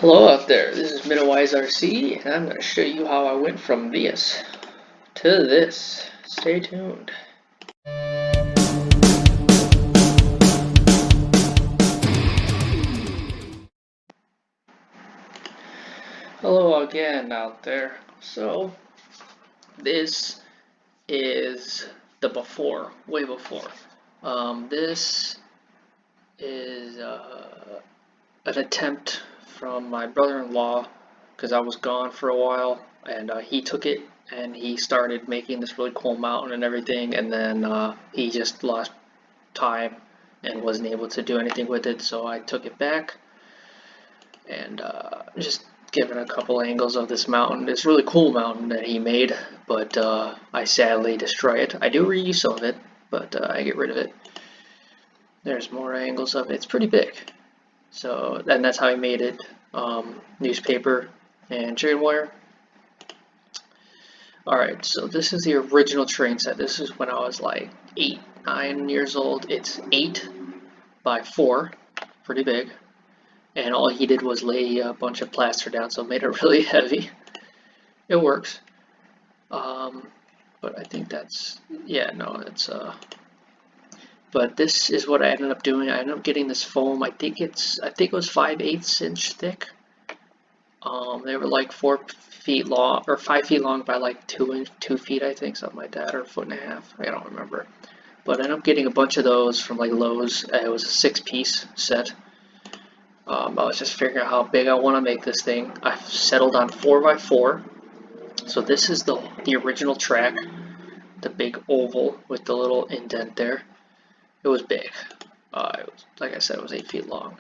Hello out there, this is Minowise RC, and I'm going to show you how I went from this to this. Stay tuned. Hello again out there. So, this is the before, way before. This is an attempt from my brother-in-law, because I was gone for a while, and he took it and he started making this really cool mountain and everything, and then he just lost time and wasn't able to do anything with it, so I took it back and just given a couple angles of this mountain. This really cool mountain that he made, but I sadly destroy it. I do reuse some of it, but I get rid of it. There's more angles of it. It's pretty big. So, and that's how I made it. Newspaper and chicken wire. Alright, so this is the original train set. This is when I was like 8, 9 years old. It's 8 by 4, pretty big. And all he did was lay a bunch of plaster down, so it made it really heavy. It works. But I think that's, yeah, no, it's, but this is what I ended up doing. I ended up getting this foam. I think it was 5/8 inch thick. They were like 4 feet long, or 5 feet long by like 2 feet, I think, something like that, or a foot and a half. I don't remember. But I ended up getting a bunch of those from like Lowe's. It was a 6-piece set. I was just figuring out how big I want to make this thing. I've settled on 4x4. So this is the original track, the big oval with the little indent there. It was big. It was, like I said, it was 8 feet long.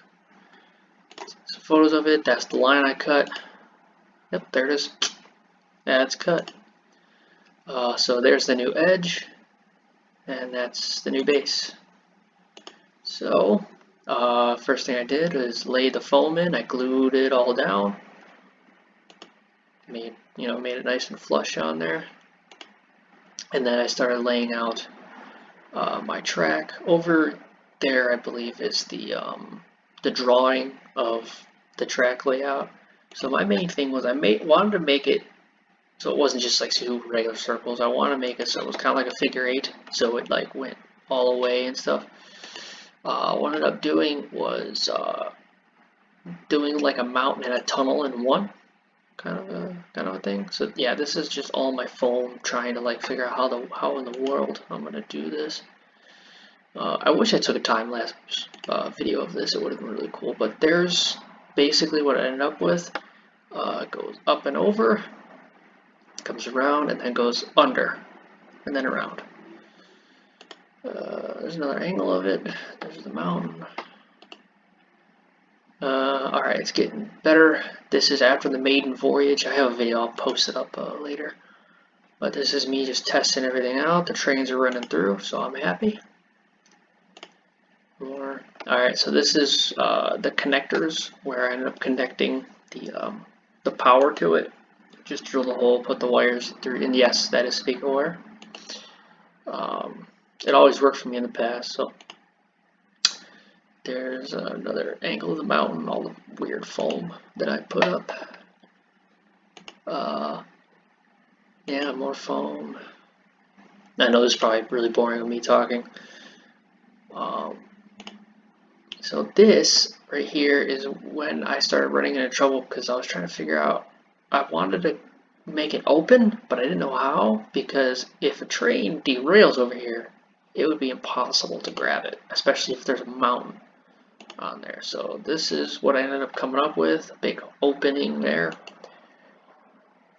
Some photos of it. That's the line I cut. Yep, there it is. That's cut. So there's the new edge, and that's the new base. So first thing I did was lay the foam in. I glued it all down. Made it nice and flush on there. And then I started laying out my track. Over there, I believe, is the drawing of the track layout. So my main thing was wanted to make it so it wasn't just like 2 regular circles. I wanted to make it so it was kind of like a figure 8, so it like went all the way and stuff. What I ended up doing was doing like a mountain and a tunnel in one, kind of a thing. So yeah, this is just all my foam, trying to like figure out how in the world I'm gonna do this. I wish I took a time-lapse video of this. It would have been really cool. But there's basically what I ended up with. It goes up and over, comes around, and then goes under, and then around. There's another angle of it. There's the mountain. Alright, it's getting better. This is after the maiden voyage. I have a video, I'll post it up later. But this is me just testing everything out. The trains are running through, so I'm happy. Alright, so this is the connectors where I ended up connecting the power to it. Just drill the hole, put the wires through, and yes, that is speaker wire. It always worked for me in the past, so there's another angle of the mountain, all the weird foam that I put up. Yeah, more foam. I know this is probably really boring of me talking. So this right here is when I started running into trouble because I was trying to figure out, I wanted to make it open, but I didn't know how, because if a train derails over here, it would be impossible to grab it, especially if there's a mountain on there. So this is what I ended up coming up with, a big opening there.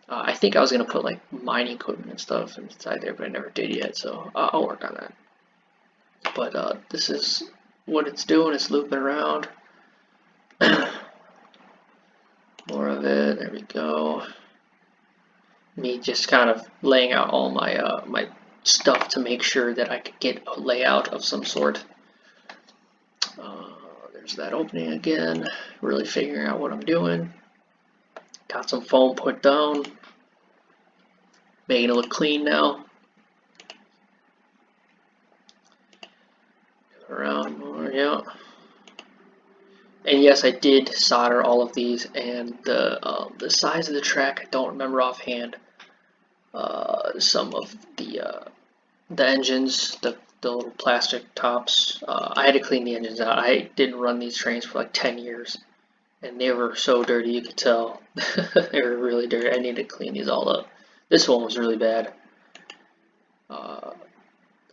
I think I was going to put like mining equipment and stuff inside there, but I never did yet, so I'll work on that. But this is what it's doing. It's looping around. More of it. There we go. Me just kind of laying out all my my stuff to make sure that I could get a layout of some sort. There's that opening again. Really figuring out what I'm doing. Got some foam put down. Making it look clean now. Around more, yeah. And yes, I did solder all of these, and the size of the track I don't remember offhand. Some of the engines, the little plastic tops, I had to clean the engines out. I didn't run these trains for like 10 years, and they were so dirty you could tell. They were really dirty. I needed to clean these all up. This one was really bad. I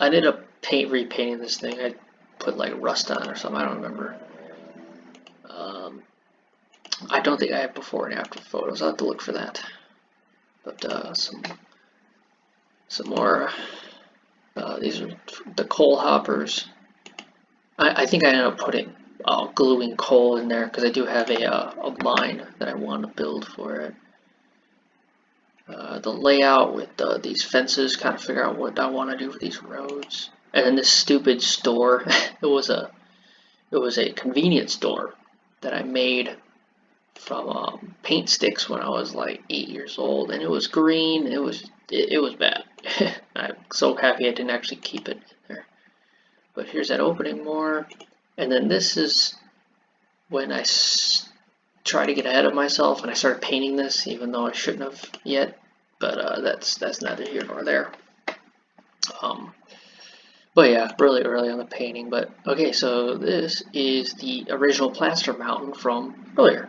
ended up repainting this thing. I put like rust on it or something. I don't remember. I don't think I have before and after photos. I'll have to look for that. But some more. These are the coal hoppers. I think I ended up putting gluing coal in there because I do have a line that I want to build for it. The layout with these fences, kind of figure out what I want to do with these roads. And then this stupid store. it was a convenience store that I made from paint sticks when I was like 8 years old, and it was green. It was bad. I'm so happy I didn't actually keep it in there. But here's that opening more, and then this is when I tried to get ahead of myself and I started painting this, even though I shouldn't have yet. But that's neither here nor there. But yeah, really early on the painting. But okay, so this is the original plaster mountain from earlier,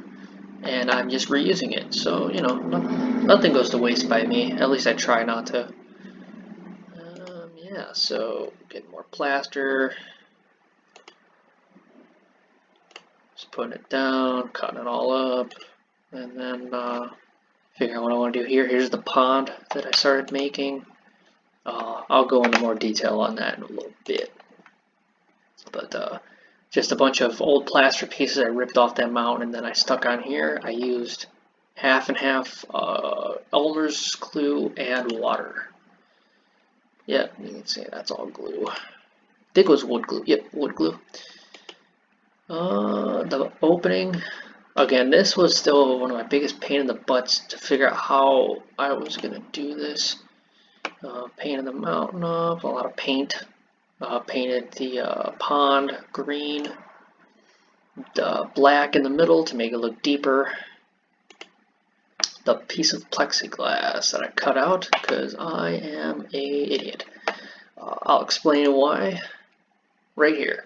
and I'm just reusing it. So you know, nothing goes to waste by me. At least I try not to. Yeah, so get more plaster. Just putting it down, cutting it all up, and then figuring out what I want to do here. Here's the pond that I started making. I'll go into more detail on that in a little bit. But just a bunch of old plaster pieces I ripped off that mountain and then I stuck on here. I used half and half Elmer's glue and water. Yep, you can see that's all glue. I think it was wood glue. Yep, wood glue. The opening. Again, this was still one of my biggest pain in the butts to figure out how I was going to do this. Painted the mountain up, a lot of paint. Painted the pond green, the black in the middle to make it look deeper. The piece of plexiglass that I cut out because I am an idiot. I'll explain why right here.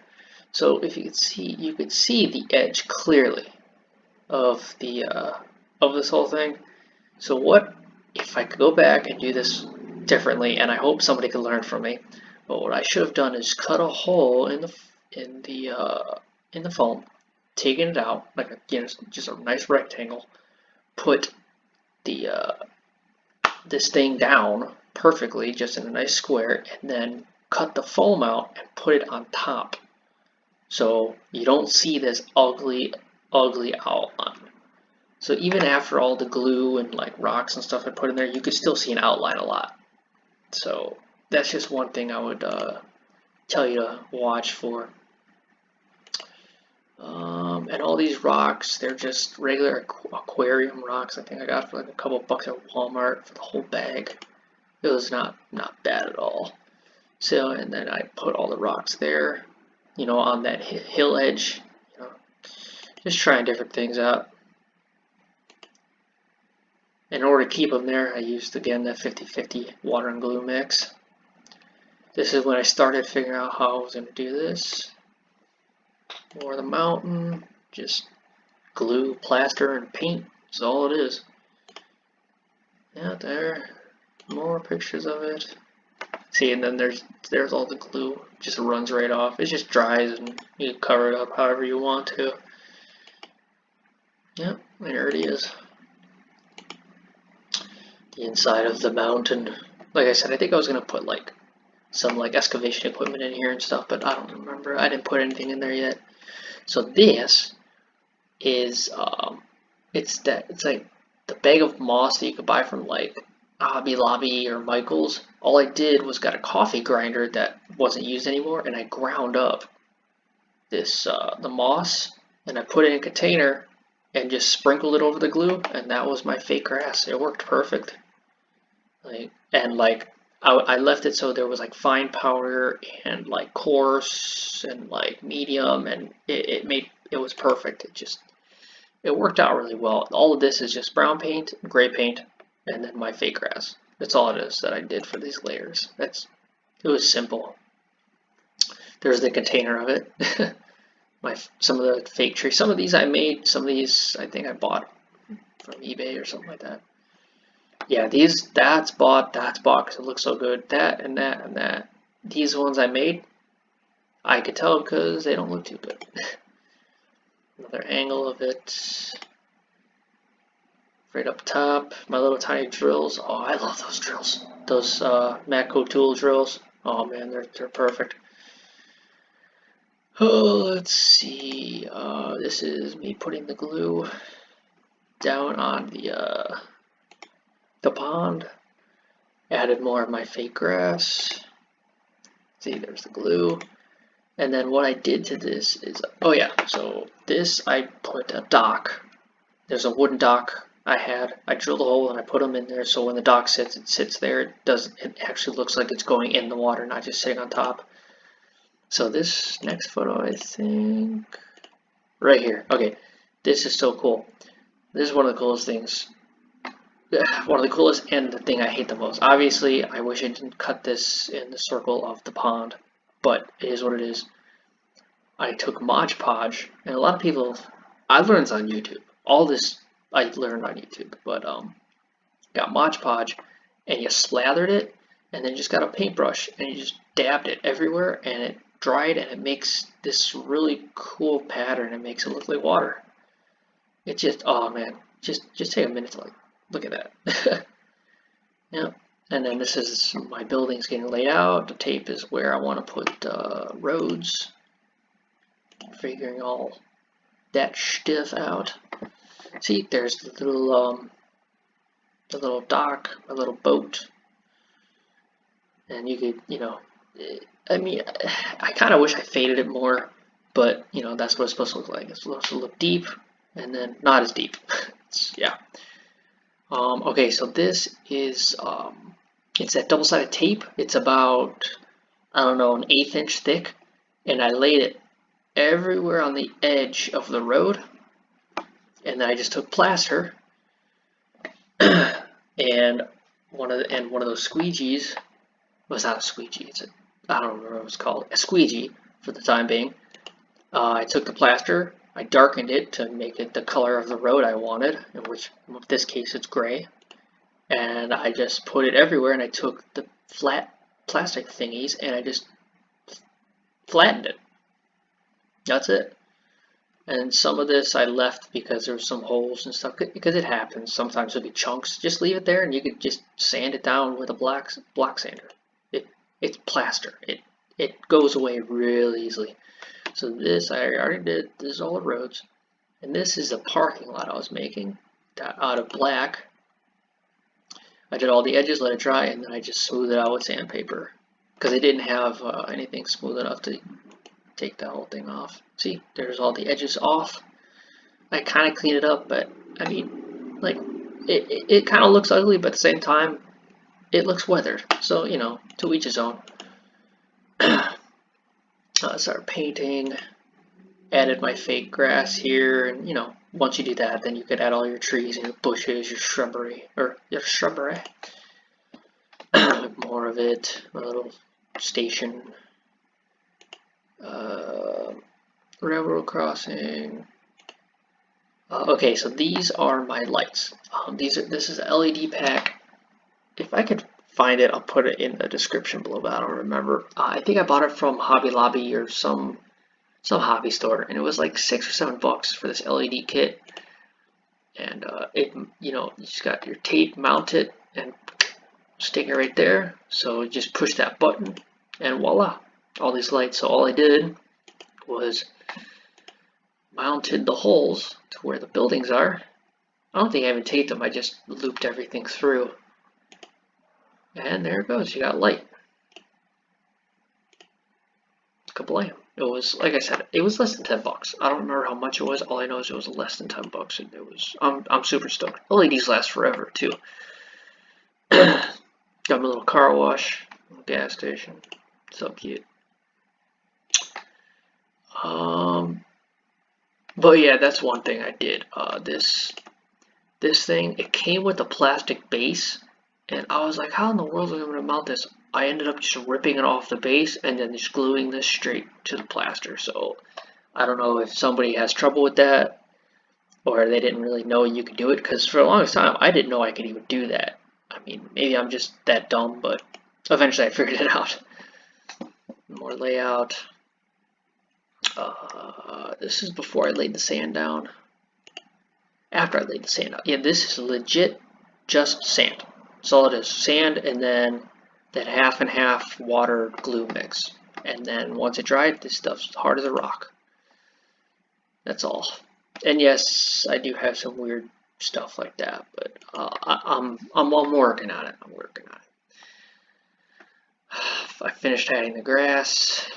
So if you could see the edge clearly of this whole thing. So what if I could go back and do this differently? And I hope somebody could learn from me. But what I should have done is cut a hole in the foam, taken it out like just a nice rectangle, put this thing down perfectly, just in a nice square, and then cut the foam out and put it on top, so you don't see this ugly outline. So even after all the glue and like rocks and stuff I put in there, you could still see an outline a lot. So that's just one thing I would tell you to watch for. And all these rocks, they're just regular aquarium rocks. I think I got for like a couple bucks at Walmart for the whole bag. It was not bad at all. So, and then I put all the rocks there, you know, on that hill edge, you know, just trying different things out. In order to keep them there, I used again the 50-50 water and glue mix. This is when I started figuring out how I was going to do this. More the mountain, just glue, plaster, and paint. That's all it is. Yeah, there. More pictures of it. See, and then there's all the glue. Just runs right off. It just dries, and you can cover it up however you want to. Yep, there it is. The inside of the mountain. Like I said, I think I was gonna put like some like excavation equipment in here and stuff, but I don't remember. I didn't put anything in there yet. So this is it's like the bag of moss that you could buy from like Hobby Lobby or Michael's. All I did was got a coffee grinder that wasn't used anymore, and I ground up this the moss, and I put it in a container and just sprinkled it over the glue, and that was my fake grass. It worked perfect. I left it so there was like fine powder and like coarse and like medium, and it made it was perfect. It worked out really well. All of this is just brown paint, gray paint, and then my fake grass. That's all it is that I did for these layers. It was simple. There's the container of it. Some of the fake trees. Some of these I made. Some of these I think I bought from eBay or something like that. Yeah, that's bought because it looks so good. That and that and that. These ones I made, I could tell because they don't look too good. Another angle of it. Right up top, my little tiny drills. Oh, I love those drills. Those Matco tool drills. Oh man, they're perfect. Oh, let's see. This is me putting the glue down on the pond. Added more of my fake grass. See, there's the glue. And then what I did to this is, oh yeah, so this I put a dock. There's a wooden dock I drilled a hole and I put them in there, so when the dock sits, it sits there. It actually looks like it's going in the water, not just sitting on top. So this next photo, I think, right here. Okay, this is so cool. This is one of the coolest things. One of the coolest and the thing I hate the most. Obviously, I wish I didn't cut this in the circle of the pond, but it is what it is. I took Mod Podge, and a lot of people, I learned this on YouTube. All this I learned on YouTube, but got Mod Podge, and you slathered it, and then just got a paintbrush, and you just dabbed it everywhere, and it dried, and it makes this really cool pattern. It makes it look like water. It just, oh man, just take a minute to like look at that. Yeah, and then this is my buildings getting laid out. The tape is where I want to put roads. Figuring all that stuff out. See, there's the little dock, a little boat, and you could, I mean, I kind of wish I faded it more, but that's what it's supposed to look like. It's supposed to look deep, and then not as deep. Yeah. Okay, so this is it's that double-sided tape. It's about, I don't know, an 1/8 inch thick, and I laid it everywhere on the edge of the road, and then I just took plaster and one of those squeegees was not a squeegee. I don't remember what it was called. A squeegee for the time being. I took the plaster, I darkened it to make it the color of the road I wanted, in which in this case it's gray, and I just put it everywhere. And I took the flat plastic thingies and I just flattened it. That's it. And some of this I left because there were some holes and stuff, because it happens. Sometimes there'll be chunks. Just leave it there and you could just sand it down with a block sander. It's plaster. It goes away really easily. So this, I already did. This is all the roads. And this is a parking lot I was making out of black. I did all the edges, let it dry, and then I just smoothed it out with sandpaper. Because I didn't have anything smooth enough to take the whole thing off. See, there's all the edges off. I kind of cleaned it up, but I mean, like, it kind of looks ugly, but at the same time, it looks weathered. So, to each his own. Started painting, added my fake grass here, and once you do that, then you could add all your trees and your bushes, your shrubbery. More of it, a little station. Railroad crossing. Okay, so these are my lights. This is an LED pack. If I could find it, I'll put it in the description below, but I don't remember. I think I bought it from Hobby Lobby or some hobby store, and it was like $6 or $7 for this LED kit. And you just got your tape, mount it, and stick it right there. So you just push that button, and voila, all these lights. So all I did was mounted the holes to where the buildings are. I don't think I even taped them. I just looped everything through. And there it goes. You got light. Kablam. It was, like I said, it was less than $10. I don't remember how much it was. All I know is it was less than $10. And it was. I'm super stoked. LEDs last forever too. Got my little car wash, little gas station. So cute. But yeah, that's one thing I did. This thing, it came with a plastic base, and I was like, how in the world am I going to mount this? I ended up just ripping it off the base and then just gluing this straight to the plaster. So I don't know if somebody has trouble with that, or they didn't really know you could do it, because for the longest time I didn't know I could even do that. I mean, maybe I'm just that dumb, but eventually I figured it out. More layout. This is before I laid the sand down. After I laid the sand out. Yeah, this is legit just sand. That's all it is. Sand and then that half and half water glue mix. And then once it dried, this stuff's hard as a rock. That's all. And yes, I do have some weird stuff like that, but I'm working on it. I'm working on it. I finished adding the grass,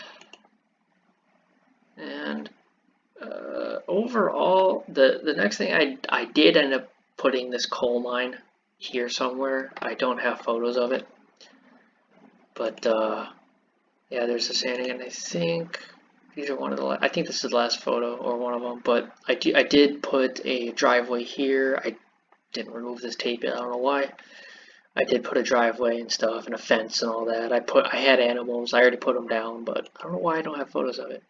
and overall, the next thing I did end up putting this coal mine here somewhere. I don't have photos of it, but yeah, there's the sanding, and I think these are one of the. I think this is the last photo or one of them. But I did put a driveway here. I didn't remove this tape yet. I don't know why. I did put a driveway and stuff and a fence and all that. I had animals. I already put them down, but I don't know why I don't have photos of it.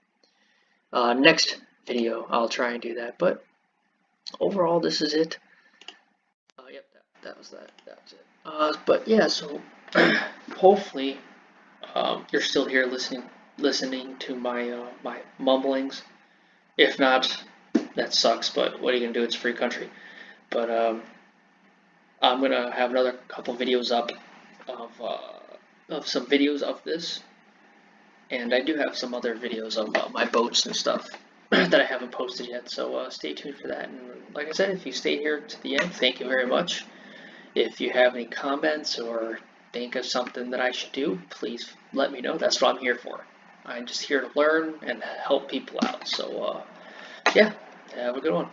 Next video, I'll try and do that. But overall, this is it. Yep, that was that. That was it. But yeah, so hopefully you're still here listening to my my mumblings. If not, that sucks. But what are you gonna do? It's a free country. But I'm gonna have another couple videos up of some videos of this, and I do have some other videos of my boats and stuff that I haven't posted yet. So stay tuned for that. And like I said, if you stay here to the end, thank you very much. If you have any comments or think of something that I should do, please let me know. That's what I'm here for. I'm just here to learn and help people out. So yeah, have a good one.